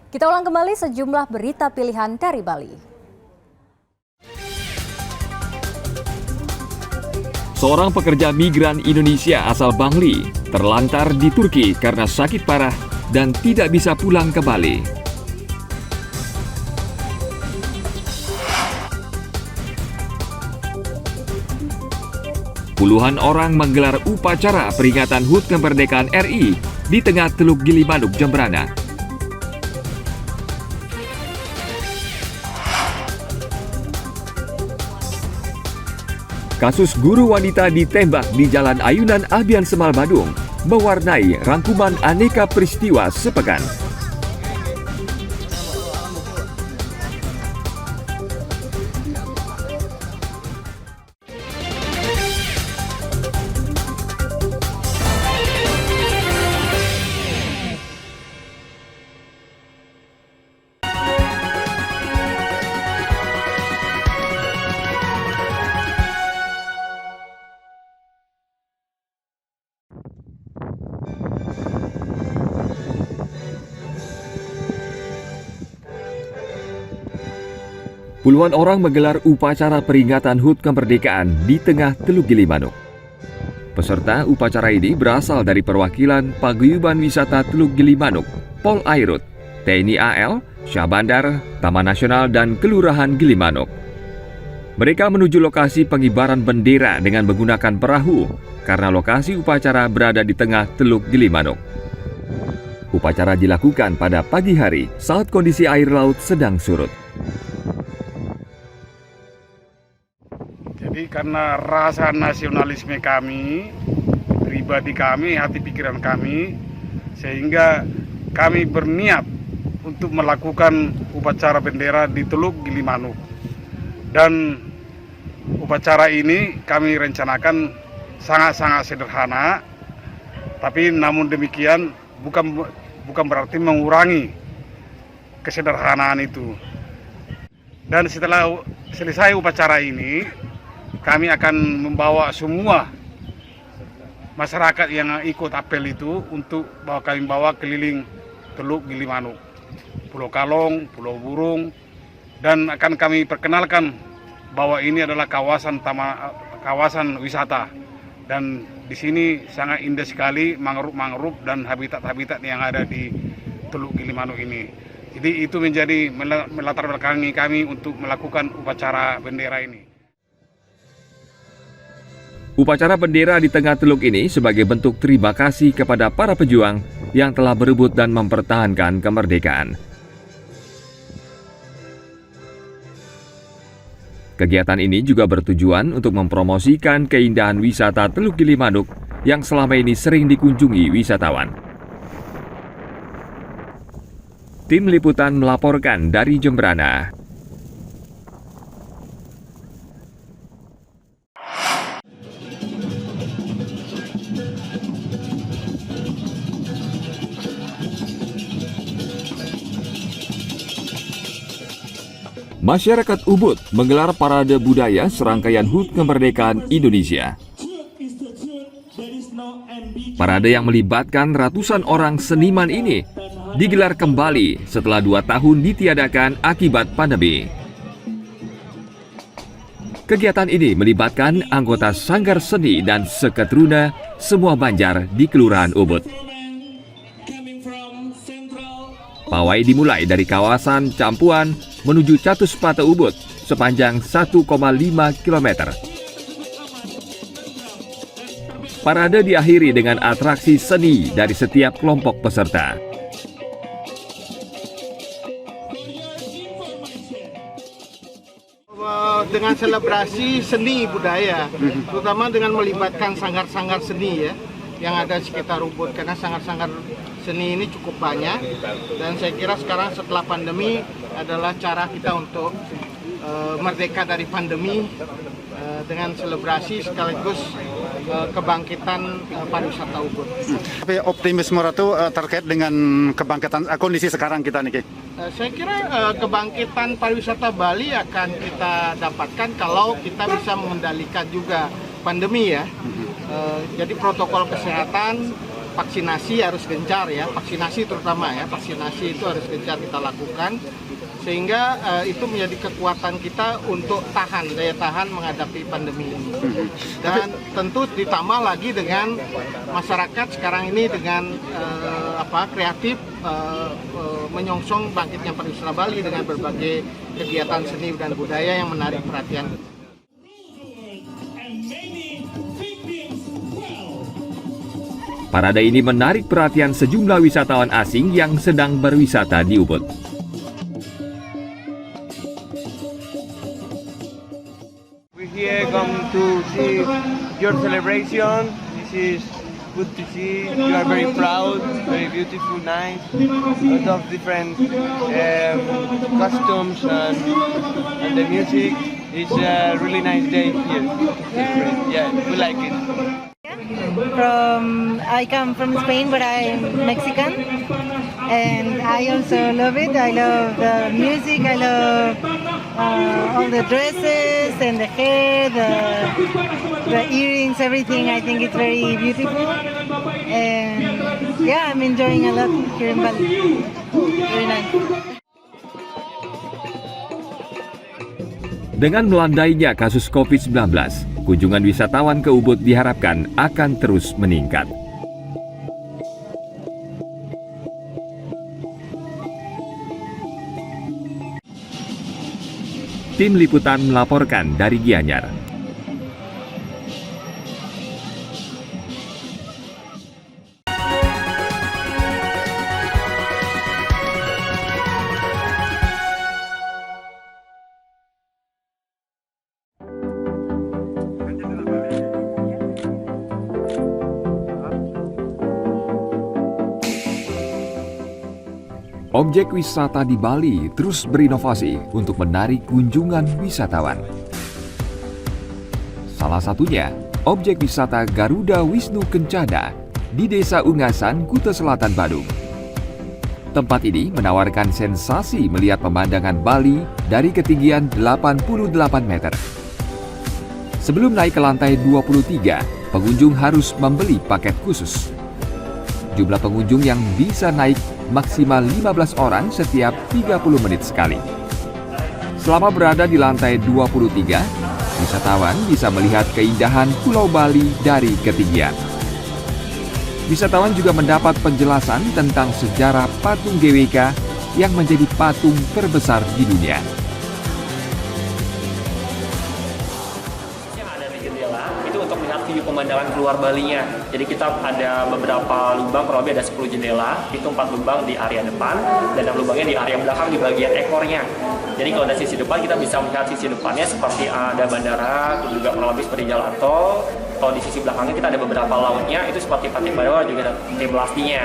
Kita ulang kembali sejumlah berita pilihan dari Bali. Seorang pekerja migran Indonesia asal Bangli terlantar di Turki karena sakit parah dan tidak bisa pulang ke Bali. Puluhan orang menggelar upacara peringatan HUT kemerdekaan RI di tengah Teluk Gilimanuk, Jemberana. Kasus guru wanita ditembak di Jalan Ayunan Abian Semal Badung mewarnai rangkuman aneka peristiwa sepekan. Puluhan orang menggelar upacara peringatan HUT kemerdekaan di tengah Teluk Gilimanuk. Peserta upacara ini berasal dari perwakilan Paguyuban Wisata Teluk Gilimanuk, Pol Airut, TNI AL, Syah Bandar, Taman Nasional, dan Kelurahan Gilimanuk. Mereka menuju lokasi pengibaran bendera dengan menggunakan perahu karena lokasi upacara berada di tengah Teluk Gilimanuk. Upacara dilakukan pada pagi hari saat kondisi air laut sedang surut. Jadi karena rasa nasionalisme kami, pribadi kami, hati pikiran kami, sehingga kami berniat untuk melakukan upacara bendera di Teluk Gilimanuk. Dan upacara ini kami rencanakan sangat-sangat sederhana, tapi namun demikian bukan berarti mengurangi kesederhanaan itu. Dan setelah selesai upacara ini, kami akan membawa semua masyarakat yang ikut apel itu untuk kami bawa keliling Teluk Gilimanuk, Pulau Kalong, Pulau Burung, dan akan kami perkenalkan bahwa ini adalah kawasan wisata, dan di sini sangat indah sekali mangrove dan habitat-habitat yang ada di Teluk Gilimanuk ini. Jadi itu menjadi melatar belakangi kami untuk melakukan upacara bendera ini. Upacara bendera di tengah teluk ini sebagai bentuk terima kasih kepada para pejuang yang telah berebut dan mempertahankan kemerdekaan. Kegiatan ini juga bertujuan untuk mempromosikan keindahan wisata Teluk Gilimanuk yang selama ini sering dikunjungi wisatawan. Tim Liputan melaporkan dari Jemberana. Masyarakat Ubud menggelar parade budaya serangkaian HUT kemerdekaan Indonesia. Parade yang melibatkan ratusan orang seniman ini digelar kembali setelah 2 tahun ditiadakan akibat pandemi. Kegiatan ini melibatkan anggota Sanggar Seni dan Seketruna semua Banjar di Kelurahan Ubud. Pawai dimulai dari kawasan Campuan menuju Catuspata Ubud sepanjang 1,5 km. Parade diakhiri dengan atraksi seni dari setiap kelompok peserta. Dengan selebrasi seni budaya, terutama dengan melibatkan sanggar-sanggar seni ya, yang ada di sekitar Ubud, karena sanggar-sanggar seni ini cukup banyak, dan saya kira sekarang setelah pandemi adalah cara kita untuk merdeka dari pandemi dengan selebrasi sekaligus kebangkitan pariwisata Ubud. Tapi optimisme itu terkait dengan kebangkitan kondisi sekarang kita nih, Ki? Saya kira kebangkitan pariwisata Bali akan kita dapatkan kalau kita bisa mengendalikan juga pandemi ya. Jadi protokol kesehatan vaksinasi harus gencar ya, vaksinasi terutama ya, vaksinasi itu harus gencar kita lakukan sehingga itu menjadi kekuatan kita untuk daya tahan menghadapi pandemi ini. Dan tentu ditambah lagi dengan masyarakat sekarang ini dengan kreatif menyongsong bangkitnya pariwisata Bali dengan berbagai kegiatan seni dan budaya yang menarik perhatian. Parade ini menarik perhatian sejumlah wisatawan asing yang sedang berwisata di Ubud. We here come to see your celebration. This is good to see. You are very proud, very beautiful, nice. A lot of different costumes and the music. It's a really nice day here. Yeah, we like it. I come from Spain, but I'm Mexican, and I also love it. I love the music. I love all the dresses and the hair, the earrings, everything. I think it's very beautiful, and yeah, I'm enjoying a lot here in Bali. Very nice. Dengan melandainya kasus COVID-19, kunjungan wisatawan ke Ubud diharapkan akan terus meningkat. Tim Liputan melaporkan dari Gianyar. Objek wisata di Bali terus berinovasi untuk menarik kunjungan wisatawan. Salah satunya, objek wisata Garuda Wisnu Kencana di Desa Ungasan, Kuta Selatan, Badung. Tempat ini menawarkan sensasi melihat pemandangan Bali dari ketinggian 88 meter. Sebelum naik ke lantai 23, pengunjung harus membeli paket khusus. Jumlah pengunjung yang bisa naik maksimal 15 orang setiap 30 menit sekali. Selama berada di lantai 23, wisatawan bisa melihat keindahan Pulau Bali dari ketinggian. Wisatawan juga mendapat penjelasan tentang sejarah patung GWK yang menjadi patung terbesar di dunia. Itu untuk melihat view pemandangan keluar Balinya. Jadi kita ada beberapa lubang, kurang lebih ada 10 jendela, itu 4 lubang di area depan dan 6 lubangnya di area belakang di bagian ekornya. Jadi kalau dari sisi depan kita bisa melihat sisi depannya seperti ada bandara, juga kurang lebih seperti jalan tol. Kalau di sisi belakangnya kita ada beberapa lautnya, itu seperti Pantai Barewa juga ada Timlastinya.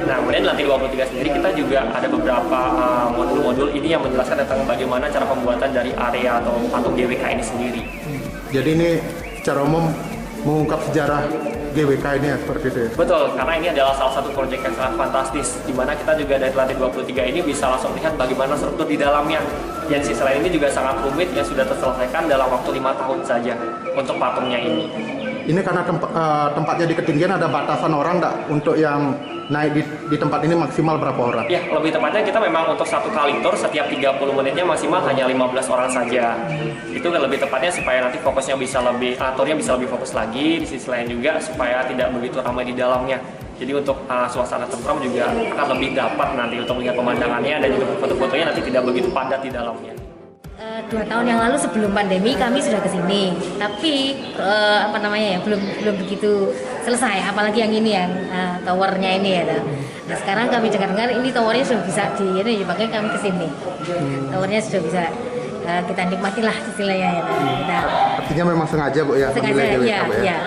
Nah, kemudian di lantai 23 sendiri kita juga ada beberapa modul-modul ini yang menjelaskan tentang bagaimana cara pembuatan dari area atau patung GWK ini sendiri. Jadi ini secara umum mengungkap sejarah GWK ini ya, seperti itu ya? Betul, karena ini adalah salah satu proyek yang sangat fantastis, di mana kita juga dari lantai 23 ini bisa langsung melihat bagaimana struktur di dalamnya. Dan sisi lain ini juga sangat rumit yang sudah terselesaikan dalam waktu 5 tahun saja untuk patungnya ini. Ini karena tempatnya di ketinggian, ada batasan orang nggak untuk yang naik di tempat ini maksimal berapa orang? Ya, lebih tepatnya kita memang untuk satu kali tour setiap 30 menitnya maksimal hanya 15 orang saja. Itu kan lebih tepatnya supaya nanti fokusnya bisa lebih, turnya bisa lebih fokus lagi, di sisi lain juga supaya tidak begitu ramai di dalamnya. Jadi untuk suasana tentram juga akan lebih dapat nanti untuk melihat pemandangannya dan juga foto-fotonya nanti tidak begitu padat di dalamnya. 2 tahun yang lalu sebelum pandemi kami sudah ke sini, tapi belum begitu selesai. Apalagi yang ini yang towernya ini ya. Nah sekarang kami dengar ini towernya sudah bisa makanya kami ke sini. Towernya sudah bisa kita nikmati lah istilahnya ya. Artinya memang sengaja Bu ya? Sengaja ya.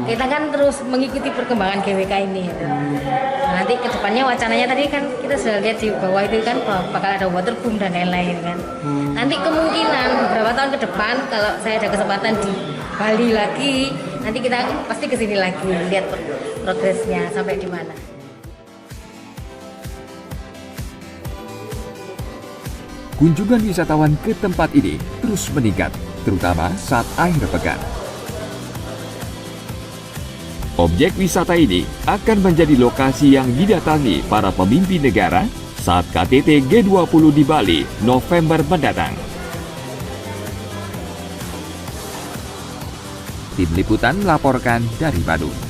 Kita kan terus mengikuti perkembangan GWK ini. Nanti kedepannya wacananya tadi kan kita sudah lihat di bawah itu kan bakal ada waterboom dan lain-lain kan. Nanti kemungkinan beberapa tahun ke depan kalau saya ada kesempatan di Bali lagi, nanti kita pasti kesini lagi lihat progresnya sampai di mana. Kunjungan wisatawan ke tempat ini terus meningkat, terutama saat akhir pekan. Objek wisata ini akan menjadi lokasi yang didatangi para pemimpin negara saat KTT G20 di Bali November mendatang. Tim Liputan melaporkan dari Bandung.